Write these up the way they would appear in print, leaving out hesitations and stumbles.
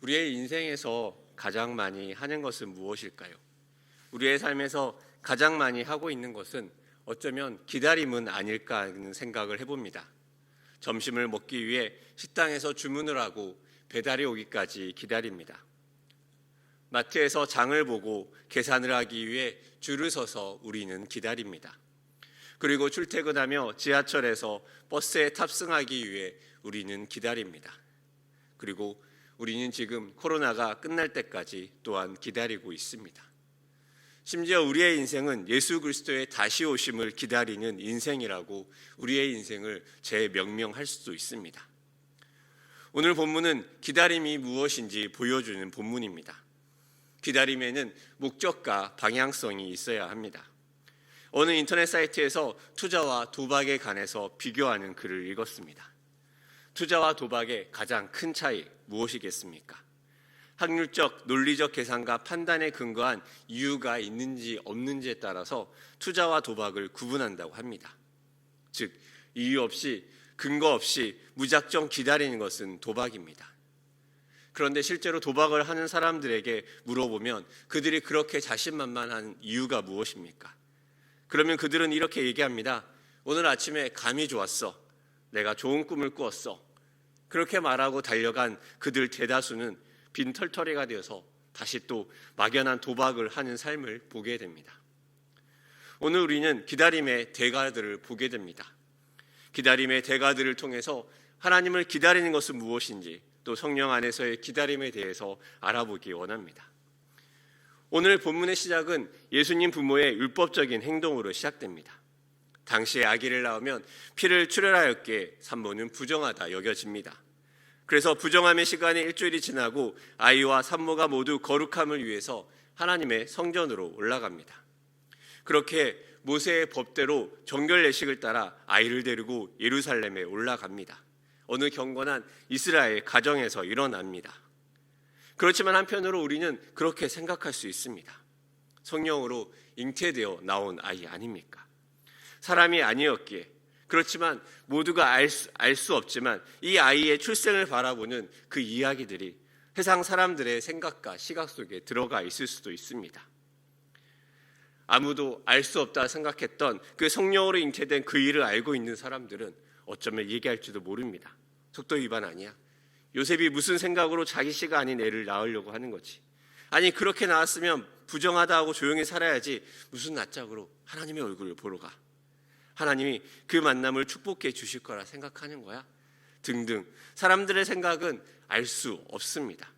우리의 인생에서 가장 많이 하는 것은 무엇일까요? 우리의 삶에서 가장 많이 하고 있는 것은 어쩌면 기다림은 아닐까 하는 생각을 해봅니다. 점심을 먹기 위해 식당에서 주문을 하고 배달이 오기까지 기다립니다. 마트에서 장을 보고 계산을 하기 위해 줄을 서서 우리는 기다립니다. 그리고 출퇴근하며 지하철에서 버스에 탑승하기 위해 우리는 기다립니다. 그리고 우리는 지금 코로나가 끝날 때까지 또한 기다리고 있습니다. 심지어 우리의 인생은 예수 그리스도의 다시 오심을 기다리는 인생이라고 우리의 인생을 재명명할 수도 있습니다. 오늘 본문은 기다림이 무엇인지 보여주는 본문입니다. 기다림에는 목적과 방향성이 있어야 합니다. 어느 인터넷 사이트에서 투자와 도박에 관해서 비교하는 글을 읽었습니다. 투자와 도박의 가장 큰 차이 무엇이겠습니까? 확률적, 논리적 계산과 판단에 근거한 이유가 있는지 없는지에 따라서 투자와 도박을 구분한다고 합니다. 즉, 이유 없이, 근거 없이 무작정 기다리는 것은 도박입니다. 그런데 실제로 도박을 하는 사람들에게 물어보면 그들이 그렇게 자신만만한 이유가 무엇입니까? 그러면 그들은 이렇게 얘기합니다. 오늘 아침에 감이 좋았어. 내가 좋은 꿈을 꾸었어. 그렇게 말하고 달려간 그들 대다수는 빈털터리가 되어서 다시 또 막연한 도박을 하는 삶을 보게 됩니다. 오늘 우리는 기다림의 대가들을 보게 됩니다. 기다림의 대가들을 통해서 하나님을 기다리는 것은 무엇인지 또 성령 안에서의 기다림에 대해서 알아보기 원합니다. 오늘 본문의 시작은 예수님 부모의 율법적인 행동으로 시작됩니다. 당시에 아기를 낳으면 피를 출혈하였기에 산모는 부정하다 여겨집니다. 그래서 부정함의 시간이 일주일이 지나고 아이와 산모가 모두 거룩함을 위해서 하나님의 성전으로 올라갑니다. 그렇게 모세의 법대로 정결 예식을 따라 아이를 데리고 예루살렘에 올라갑니다. 어느 경건한 이스라엘 가정에서 일어납니다. 그렇지만 한편으로 우리는 그렇게 생각할 수 있습니다. 성령으로 잉태되어 나온 아이 아닙니까? 사람이 아니었기에, 그렇지만 모두가 알 수 없지만 이 아이의 출생을 바라보는 그 이야기들이 세상 사람들의 생각과 시각 속에 들어가 있을 수도 있습니다. 아무도 알 수 없다 생각했던 그 성령으로 잉태된 그 일을 알고 있는 사람들은 어쩌면 얘기할지도 모릅니다. 속도 위반 아니야? 요셉이 무슨 생각으로 자기 씨가 아닌 애를 낳으려고 하는 거지? 아니, 그렇게 낳았으면 부정하다 하고 조용히 살아야지 무슨 낯짝으로 하나님의 얼굴을 보러 가? 하나님이 그 만남을 축복해 주실 거라 생각하는 거야? 등등 사람들의 생각은 알 수 없습니다.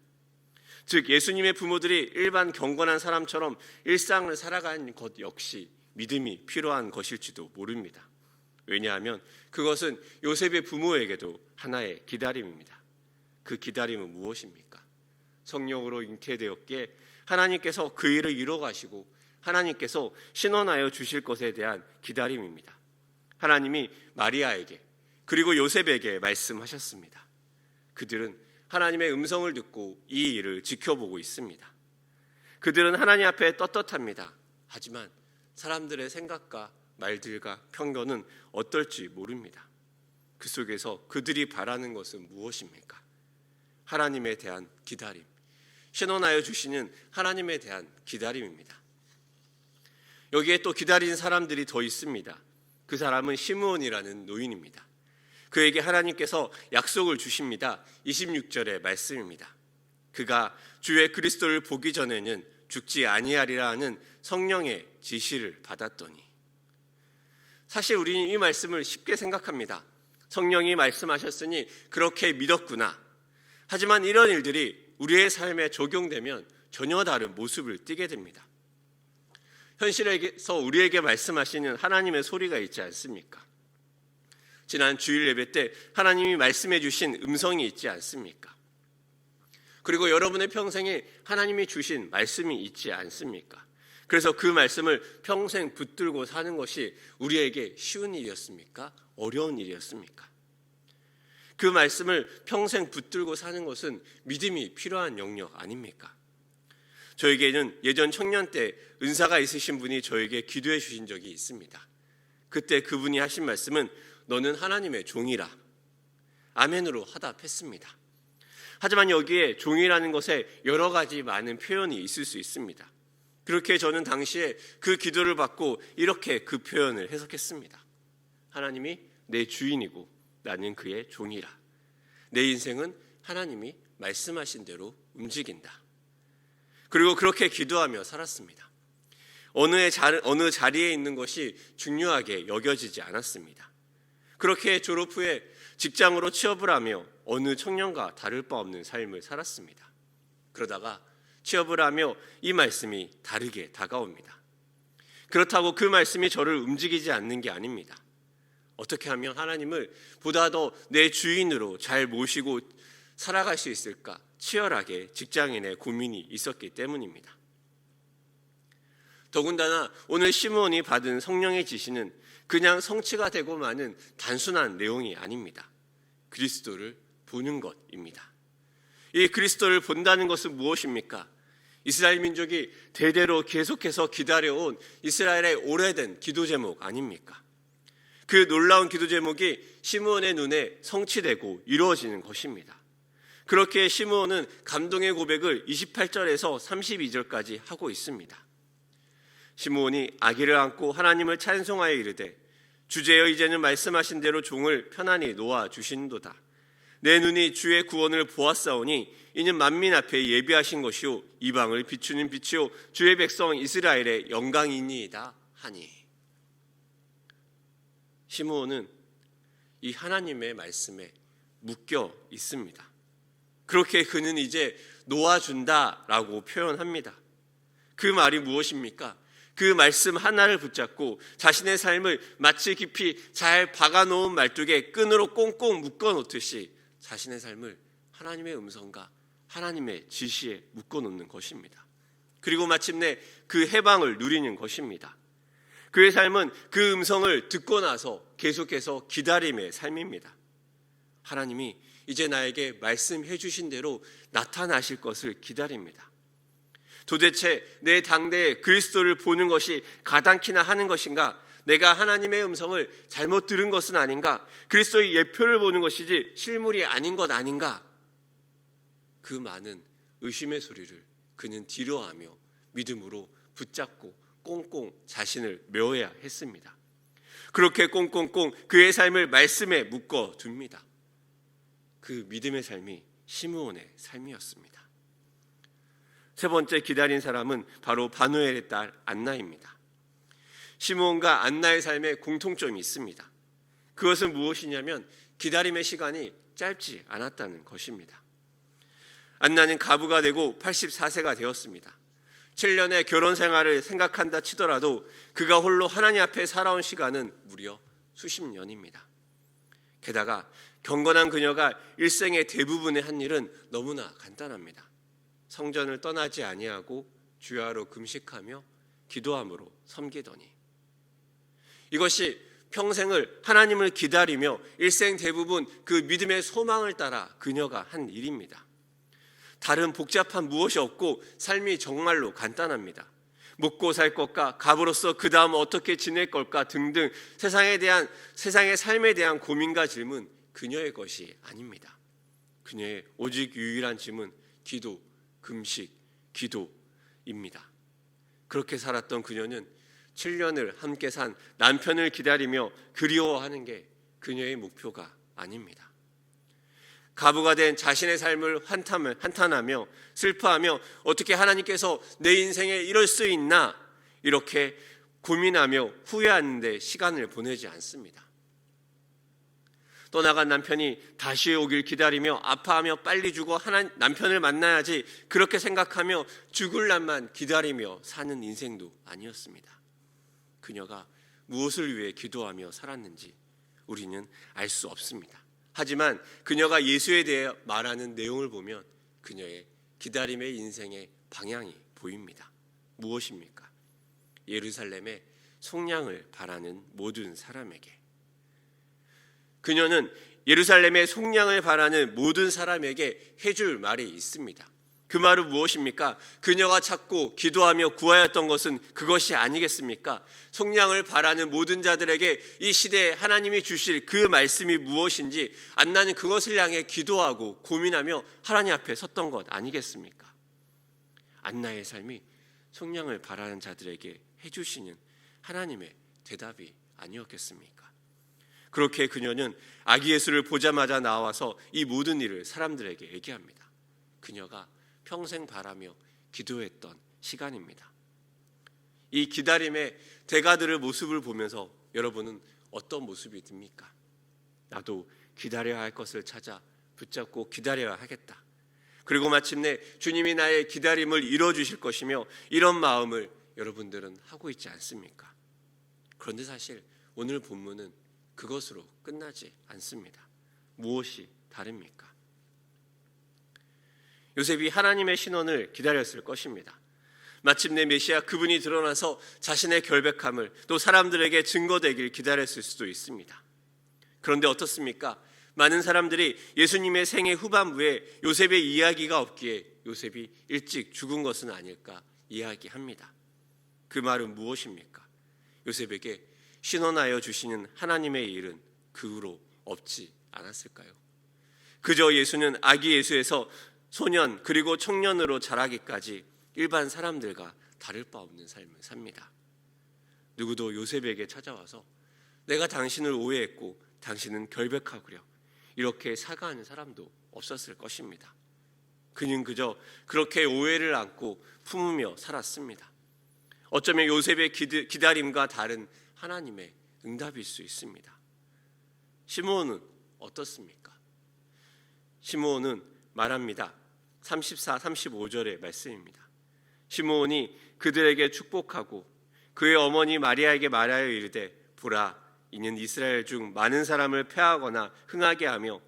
즉, 예수님의 부모들이 일반 경건한 사람처럼 일상을 살아가는 것 역시 믿음이 필요한 것일지도 모릅니다. 왜냐하면 그것은 요셉의 부모에게도 하나의 기다림입니다. 그 기다림은 무엇입니까? 성령으로 잉태되었기에 하나님께서 그 일을 이뤄가시고 하나님께서 신원하여 주실 것에 대한 기다림입니다. 하나님이 마리아에게 그리고 요셉에게 말씀하셨습니다. 그들은 하나님의 음성을 듣고 이 일을 지켜보고 있습니다. 그들은 하나님 앞에 떳떳합니다. 하지만 사람들의 생각과 말들과 편견은 어떨지 모릅니다. 그 속에서 그들이 바라는 것은 무엇입니까? 하나님에 대한 기다림, 신원하여 주시는 하나님에 대한 기다림입니다. 여기에 또 기다리는 사람들이 더 있습니다. 그 사람은 시므온이라는 노인입니다. 그에게 하나님께서 약속을 주십니다. 26절의 말씀입니다. 그가 주의 그리스도를 보기 전에는 죽지 아니하리라 하는 성령의 지시를 받았더니. 사실 우리는 이 말씀을 쉽게 생각합니다. 성령이 말씀하셨으니 그렇게 믿었구나. 하지만 이런 일들이 우리의 삶에 적용되면 전혀 다른 모습을 띠게 됩니다. 현실에서 우리에게 말씀하시는 하나님의 소리가 있지 않습니까? 지난 주일 예배 때 하나님이 말씀해 주신 음성이 있지 않습니까? 그리고 여러분의 평생에 하나님이 주신 말씀이 있지 않습니까? 그래서 그 말씀을 평생 붙들고 사는 것이 우리에게 쉬운 일이었습니까? 어려운 일이었습니까? 그 말씀을 평생 붙들고 사는 것은 믿음이 필요한 영역 아닙니까? 저에게는 예전 청년 때 은사가 있으신 분이 저에게 기도해 주신 적이 있습니다. 그때 그분이 하신 말씀은 너는 하나님의 종이라. 아멘으로 화답했습니다. 하지만 여기에 종이라는 것에 여러 가지 많은 표현이 있을 수 있습니다. 그렇게 저는 당시에 그 기도를 받고 이렇게 그 표현을 해석했습니다. 하나님이 내 주인이고 나는 그의 종이라. 내 인생은 하나님이 말씀하신 대로 움직인다. 그리고 그렇게 기도하며 살았습니다. 어느 자리에 있는 것이 중요하게 여겨지지 않았습니다. 그렇게 졸업 후에 직장으로 취업을 하며 어느 청년과 다를 바 없는 삶을 살았습니다. 그러다가 취업을 하며 이 말씀이 다르게 다가옵니다. 그렇다고 그 말씀이 저를 움직이지 않는 게 아닙니다. 어떻게 하면 하나님을 보다 더 내 주인으로 잘 모시고 살아갈 수 있을까 치열하게 직장인의 고민이 있었기 때문입니다. 더군다나 오늘 시므온이 받은 성령의 지시는 그냥 성취가 되고 마는 단순한 내용이 아닙니다. 그리스도를 보는 것입니다. 이 그리스도를 본다는 것은 무엇입니까? 이스라엘 민족이 대대로 계속해서 기다려온 이스라엘의 오래된 기도 제목 아닙니까? 그 놀라운 기도 제목이 시므온의 눈에 성취되고 이루어지는 것입니다. 그렇게 시므온은 감동의 고백을 28절에서 32절까지 하고 있습니다. 시므온이 아기를 안고 하나님을 찬송하여 이르되 주제여 이제는 말씀하신 대로 종을 편안히 놓아 주신도다. 내 눈이 주의 구원을 보았사오니 이는 만민 앞에 예비하신 것이요 이방을 비추는 빛이요 주의 백성 이스라엘의 영광이니이다 하니. 시므온은 이 하나님의 말씀에 묶여 있습니다. 그렇게 그는 이제 놓아준다라고 표현합니다. 그 말이 무엇입니까? 그 말씀 하나를 붙잡고 자신의 삶을 마치 깊이 잘 박아놓은 말뚝에 끈으로 꽁꽁 묶어놓듯이 자신의 삶을 하나님의 음성과 하나님의 지시에 묶어놓는 것입니다. 그리고 마침내 그 해방을 누리는 것입니다. 그의 삶은 그 음성을 듣고 나서 계속해서 기다림의 삶입니다. 하나님이 이제 나에게 말씀해 주신 대로 나타나실 것을 기다립니다. 도대체 내 당대에 그리스도를 보는 것이 가당키나 하는 것인가? 내가 하나님의 음성을 잘못 들은 것은 아닌가? 그리스도의 예표를 보는 것이지 실물이 아닌 것 아닌가? 그 많은 의심의 소리를 그는 뒤로하며 믿음으로 붙잡고 꽁꽁 자신을 메어야 했습니다. 그렇게 꽁꽁꽁 그의 삶을 말씀에 묶어둡니다. 그 믿음의 삶이 시므온의 삶이었습니다. 세 번째 기다린 사람은 바로 바누엘의 딸 안나입니다. 시므온과 안나의 삶에 공통점이 있습니다. 그것은 무엇이냐면 기다림의 시간이 짧지 않았다는 것입니다. 안나는 가부가 되고 84세가 되었습니다. 7년의 결혼 생활을 생각한다 치더라도 그가 홀로 하나님 앞에 살아온 시간은 무려 수십 년입니다. 게다가 경건한 그녀가 일생의 대부분의 한 일은 너무나 간단합니다. 성전을 떠나지 아니하고 주야로 금식하며 기도함으로 섬기더니, 이것이 평생을 하나님을 기다리며 일생 대부분 그 믿음의 소망을 따라 그녀가 한 일입니다. 다른 복잡한 무엇이 없고 삶이 정말로 간단합니다. 먹고 살 것과 가부로서 그 다음 어떻게 지낼 걸까 등등 세상의 삶에 대한 고민과 질문, 그녀의 것이 아닙니다. 그녀의 오직 유일한 짐은 기도, 금식, 기도입니다. 그렇게 살았던 그녀는 7년을 함께 산 남편을 기다리며 그리워하는 게 그녀의 목표가 아닙니다. 가부가 된 자신의 삶을 한탄하며 슬퍼하며 어떻게 하나님께서 내 인생에 이럴 수 있나 이렇게 고민하며 후회하는 데 시간을 보내지 않습니다. 떠나간 남편이 다시 오길 기다리며 아파하며 빨리 죽어 남편을 만나야지 그렇게 생각하며 죽을 날만 기다리며 사는 인생도 아니었습니다. 그녀가 무엇을 위해 기도하며 살았는지 우리는 알 수 없습니다. 하지만 그녀가 예수에 대해 말하는 내용을 보면 그녀의 기다림의 인생의 방향이 보입니다. 무엇입니까? 예루살렘의 속량을 바라는 모든 사람에게. 그녀는 예루살렘의 속량을 바라는 모든 사람에게 해줄 말이 있습니다. 그 말은 무엇입니까? 그녀가 찾고 기도하며 구하였던 것은 그것이 아니겠습니까? 속량을 바라는 모든 자들에게 이 시대에 하나님이 주실 그 말씀이 무엇인지 안나는 그것을 향해 기도하고 고민하며 하나님 앞에 섰던 것 아니겠습니까? 안나의 삶이 속량을 바라는 자들에게 해주시는 하나님의 대답이 아니었겠습니까? 그렇게 그녀는 아기 예수를 보자마자 나와서 이 모든 일을 사람들에게 얘기합니다. 그녀가 평생 바라며 기도했던 시간입니다. 이 기다림의 대가들의 모습을 보면서 여러분은 어떤 모습이 듭니까? 나도 기다려야 할 것을 찾아 붙잡고 기다려야 하겠다. 그리고 마침내 주님이 나의 기다림을 이뤄주실 것이며 이런 마음을 여러분들은 하고 있지 않습니까? 그런데 사실 오늘 본문은 그것으로 끝나지 않습니다. 무엇이 다릅니까? 요셉이 하나님의 신원을 기다렸을 것입니다. 마침내 메시아 그분이 드러나서 자신의 결백함을 또 사람들에게 증거되길 기다렸을 수도 있습니다. 그런데 어떻습니까? 많은 사람들이 예수님의 생애 후반부에 요셉의 이야기가 없기에 요셉이 일찍 죽은 것은 아닐까 이야기합니다. 그 말은 무엇입니까? 요셉에게 신원하여 주시는 하나님의 일은 그 후로 없지 않았을까요? 그저 예수는 아기 예수에서 소년 그리고 청년으로 자라기까지 일반 사람들과 다를 바 없는 삶을 삽니다. 누구도 요셉에게 찾아와서 내가 당신을 오해했고 당신은 결백하구려 이렇게 사과하는 사람도 없었을 것입니다. 그는 그저 그렇게 오해를 안고 품으며 살았습니다. 어쩌면 요셉의 기다림과 다른 하나님의 응답일 수 있습니다. 시므온은 어떻습니까? 시므온은 말합니다. 34, 35절의 말씀입니다. 시므온이 그들에게 축복하고 그의 어머니 마리아에게 말하여 이르되 보라 이는 이스라엘 중 많은 사람을 패하거나 흥하게 하며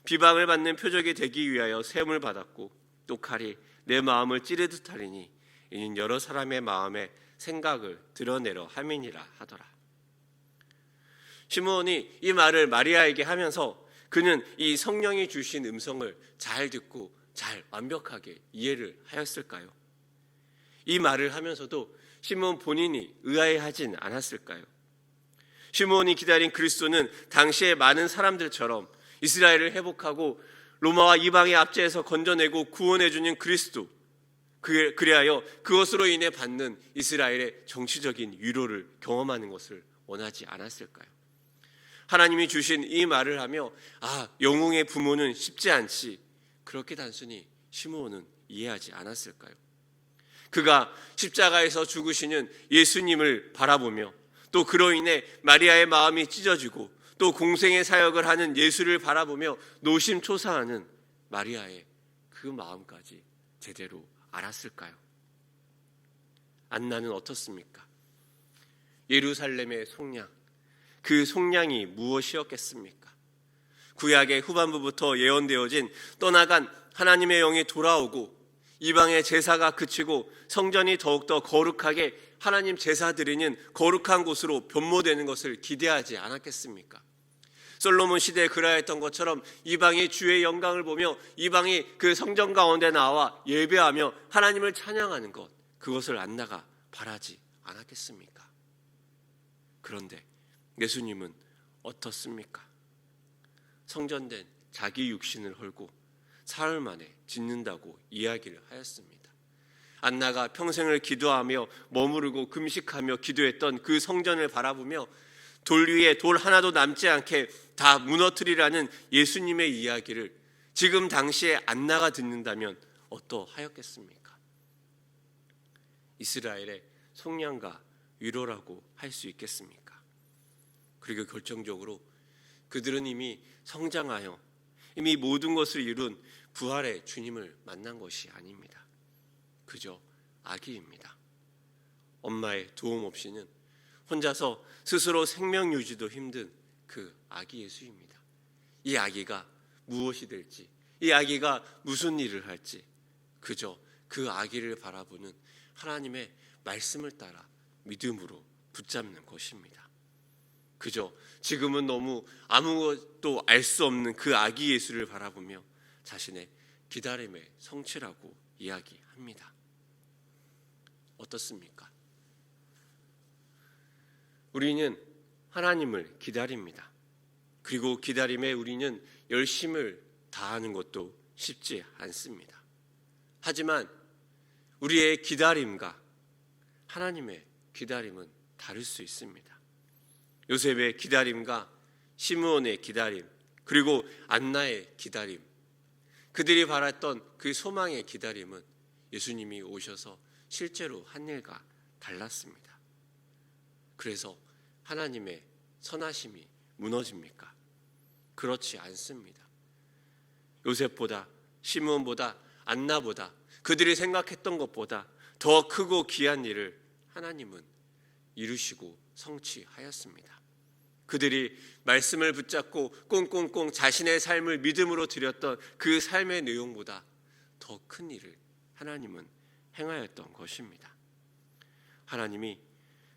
비방을 받는 표적이 되기 위하여 세움을 받았고 또 칼이 내 마음을 찌르듯 하리니 이는 여러 사람의 마음에 생각을 드러내려 함이니라 하더라. 시므온이 이 말을 마리아에게 하면서 그는 이 성령이 주신 음성을 잘 듣고 잘 완벽하게 이해를 하였을까요? 이 말을 하면서도 시므온 본인이 의아해하진 않았을까요? 시므온이 기다린 그리스도는 당시의 많은 사람들처럼 이스라엘을 회복하고 로마와 이방의 압제에서 건져내고 구원해주는 그리스도, 그리하여 그것으로 인해 받는 이스라엘의 정치적인 위로를 경험하는 것을 원하지 않았을까요? 하나님이 주신 이 말을 하며 영웅의 부모는 쉽지 않지, 그렇게 단순히 시므온은 이해하지 않았을까요? 그가 십자가에서 죽으시는 예수님을 바라보며 또 그로 인해 마리아의 마음이 찢어지고 또 공생의 사역을 하는 예수를 바라보며 노심초사하는 마리아의 그 마음까지 제대로 알았을까요? 안나는 어떻습니까? 예루살렘의 속량, 그 속량이 무엇이었겠습니까? 구약의 후반부부터 예언되어진 떠나간 하나님의 영이 돌아오고 이방의 제사가 그치고 성전이 더욱더 거룩하게 하나님 제사 드리는 거룩한 곳으로 변모되는 것을 기대하지 않았겠습니까? 솔로몬 시대에 그라했던 것처럼 이방이 주의 영광을 보며 이방이 그 성전 가운데 나와 예배하며 하나님을 찬양하는 것, 그것을 안나가 바라지 않았겠습니까? 그런데 예수님은 어떻습니까? 성전된 자기 육신을 헐고 사흘 만에 짓는다고 이야기를 하였습니다. 안나가 평생을 기도하며 머무르고 금식하며 기도했던 그 성전을 바라보며 돌 위에 돌 하나도 남지 않게 다 무너뜨리라는 예수님의 이야기를 지금 당시에 안나가 듣는다면 어떠하였겠습니까? 이스라엘의 속량과 위로라고 할 수 있겠습니까? 그리고 결정적으로 그들은 이미 성장하여 이미 모든 것을 이룬 부활의 주님을 만난 것이 아닙니다. 그저 아기입니다. 엄마의 도움 없이는 혼자서 스스로 생명 유지도 힘든 그 아기 예수입니다. 이 아기가 무엇이 될지, 이 아기가 무슨 일을 할지 그저 그 아기를 바라보는 하나님의 말씀을 따라 믿음으로 붙잡는 것입니다. 그저 지금은 너무 아무것도 알 수 없는 그 아기 예수를 바라보며 자신의 기다림의 성취라고 이야기합니다. 어떻습니까? 우리는 하나님을 기다립니다. 그리고 기다림에 우리는 열심을 다하는 것도 쉽지 않습니다. 하지만 우리의 기다림과 하나님의 기다림은 다를 수 있습니다. 요셉의 기다림과 시므온의 기다림, 그리고 안나의 기다림, 그들이 바랐던 그 소망의 기다림은 예수님이 오셔서 실제로 한 일과 달랐습니다. 그래서 하나님의 선하심이 무너집니까? 그렇지 않습니다. 요셉보다, 시므온보다, 안나보다, 그들이 생각했던 것보다 더 크고 귀한 일을 하나님은 이루시고 성취하였습니다. 그들이 말씀을 붙잡고 꽁꽁꽁 자신의 삶을 믿음으로 드렸던 그 삶의 내용보다 더 큰 일을 하나님은 행하였던 것입니다. 하나님이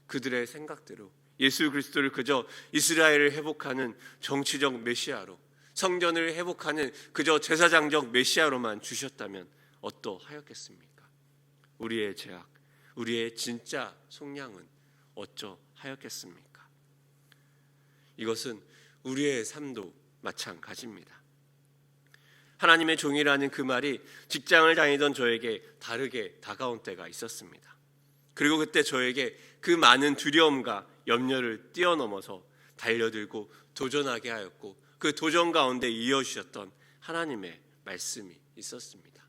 그들의 생각대로 예수 그리스도를 그저 이스라엘을 회복하는 정치적 메시아로, 성전을 회복하는 그저 제사장적 메시아로만 주셨다면 어떠하였겠습니까? 우리의 죄악, 우리의 진짜 속량은 어쩌하였겠습니까? 이것은 우리의 삶도 마찬가지입니다. 하나님의 종이라는 그 말이 직장을 다니던 저에게 다르게 다가온 때가 있었습니다. 그리고 그때 저에게 그 많은 두려움과 염려를 뛰어넘어서 달려들고 도전하게 하였고, 그 도전 가운데 이어주셨던 하나님의 말씀이 있었습니다.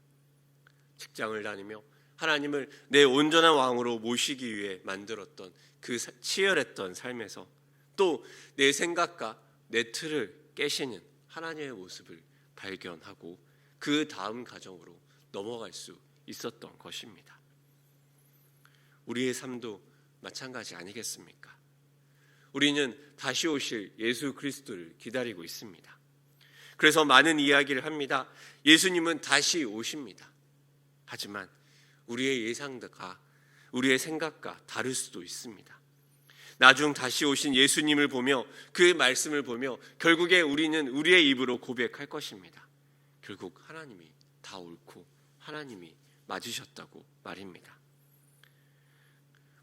직장을 다니며 하나님을 내 온전한 왕으로 모시기 위해 만들었던 그 치열했던 삶에서 또 내 생각과 내 틀을 깨시는 하나님의 모습을 발견하고 그 다음 과정으로 넘어갈 수 있었던 것입니다. 우리의 삶도 마찬가지 아니겠습니까? 우리는 다시 오실 예수 그리스도를 기다리고 있습니다. 그래서 많은 이야기를 합니다. 예수님은 다시 오십니다. 하지만 우리의 예상과 우리의 생각과 다를 수도 있습니다. 나중 다시 오신 예수님을 보며 그 말씀을 보며 결국에 우리는 우리의 입으로 고백할 것입니다. 결국 하나님이 다 옳고 하나님이 맞으셨다고 말입니다.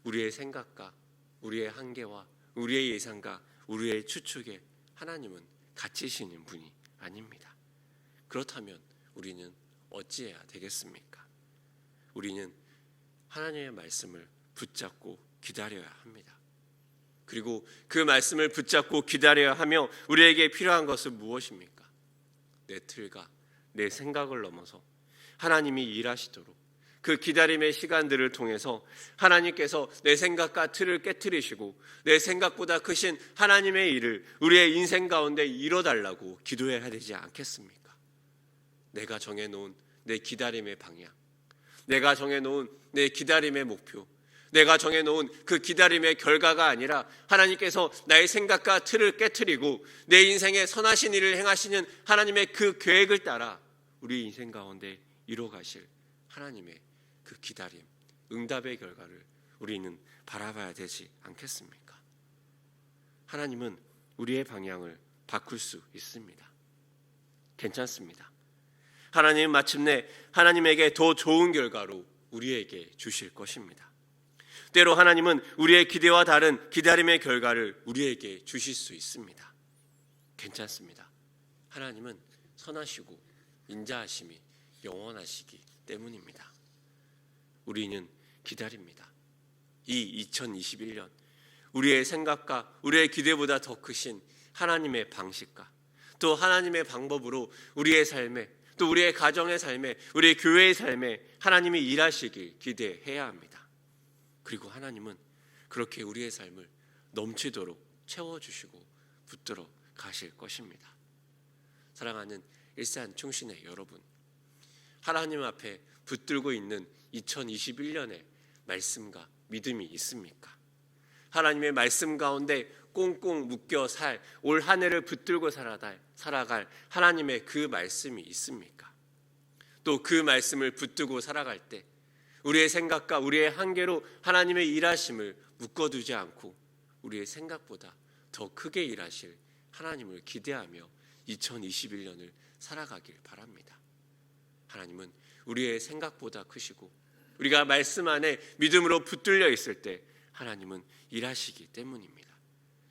우리의 생각과 우리의 한계와 우리의 예상과 우리의 추측에 하나님은 갇히시는 분이 아닙니다. 그렇다면 우리는 어찌해야 되겠습니까? 우리는 하나님의 말씀을 붙잡고 기다려야 합니다. 그리고 그 말씀을 붙잡고 기다려야 하며 우리에게 필요한 것은 무엇입니까? 내 틀과 내 생각을 넘어서 하나님이 일하시도록 그 기다림의 시간들을 통해서 하나님께서 내 생각과 틀을 깨트리시고 내 생각보다 크신 하나님의 일을 우리의 인생 가운데 이뤄달라고 기도해야 되지 않겠습니까? 내가 정해놓은 내 기다림의 방향, 내가 정해놓은 내 기다림의 목표, 내가 정해놓은 그 기다림의 결과가 아니라 하나님께서 나의 생각과 틀을 깨트리고 내 인생에 선하신 일을 행하시는 하나님의 그 계획을 따라 우리 인생 가운데 이뤄가실 하나님의 그 기다림, 응답의 결과를 우리는 바라봐야 되지 않겠습니까? 하나님은 우리의 방향을 바꿀 수 있습니다. 괜찮습니다. 하나님은 마침내 하나님에게 더 좋은 결과로 우리에게 주실 것입니다. 때로 하나님은 우리의 기대와 다른 기다림의 결과를 우리에게 주실 수 있습니다. 괜찮습니다. 하나님은 선하시고 인자하심이 영원하시기 때문입니다. 우리는 기다립니다. 이 2021년 우리의 생각과 우리의 기대보다 더 크신 하나님의 방식과 또 하나님의 방법으로 우리의 삶에, 또 우리의 가정의 삶에, 우리의 교회의 삶에 하나님이 일하시길 기대해야 합니다. 그리고 하나님은 그렇게 우리의 삶을 넘치도록 채워주시고 붙들어 가실 것입니다. 사랑하는 일산 충신의 여러분, 하나님 앞에 붙들고 있는 2021년의 말씀과 믿음이 있습니까? 하나님의 말씀 가운데 꽁꽁 묶여 살 올 한 해를 붙들고 살아갈 하나님의 그 말씀이 있습니까? 또 그 말씀을 붙들고 살아갈 때 우리의 생각과 우리의 한계로 하나님의 일하심을 묶어두지 않고 우리의 생각보다 더 크게 일하실 하나님을 기대하며 2021년을 살아가길 바랍니다. 하나님은 우리의 생각보다 크시고 우리가 말씀 안에 믿음으로 붙들려 있을 때 하나님은 일하시기 때문입니다.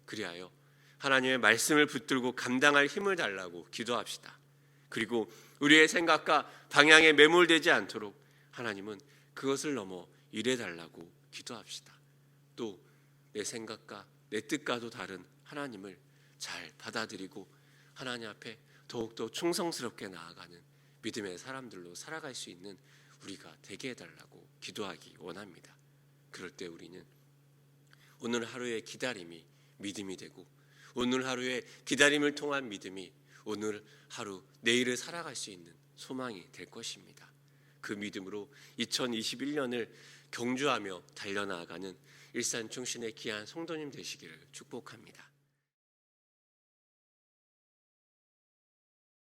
그리하여 하나님의 말씀을 붙들고 감당할 힘을 달라고 기도합시다. 그리고 우리의 생각과 방향에 매몰되지 않도록 하나님은 그것을 넘어 일해달라고 기도합시다. 또 내 생각과 내 뜻과도 다른 하나님을 잘 받아들이고 하나님 앞에 더욱더 충성스럽게 나아가는 믿음의 사람들로 살아갈 수 있는 우리가 되게 해달라고 기도하기 원합니다. 그럴 때 우리는 오늘 하루의 기다림이 믿음이 되고 오늘 하루의 기다림을 통한 믿음이 오늘 하루 내일을 살아갈 수 있는 소망이 될 것입니다. 그 믿음으로 2021년을 경주하며 달려나가는 일산 충신의 귀한 성도님 되시기를 축복합니다.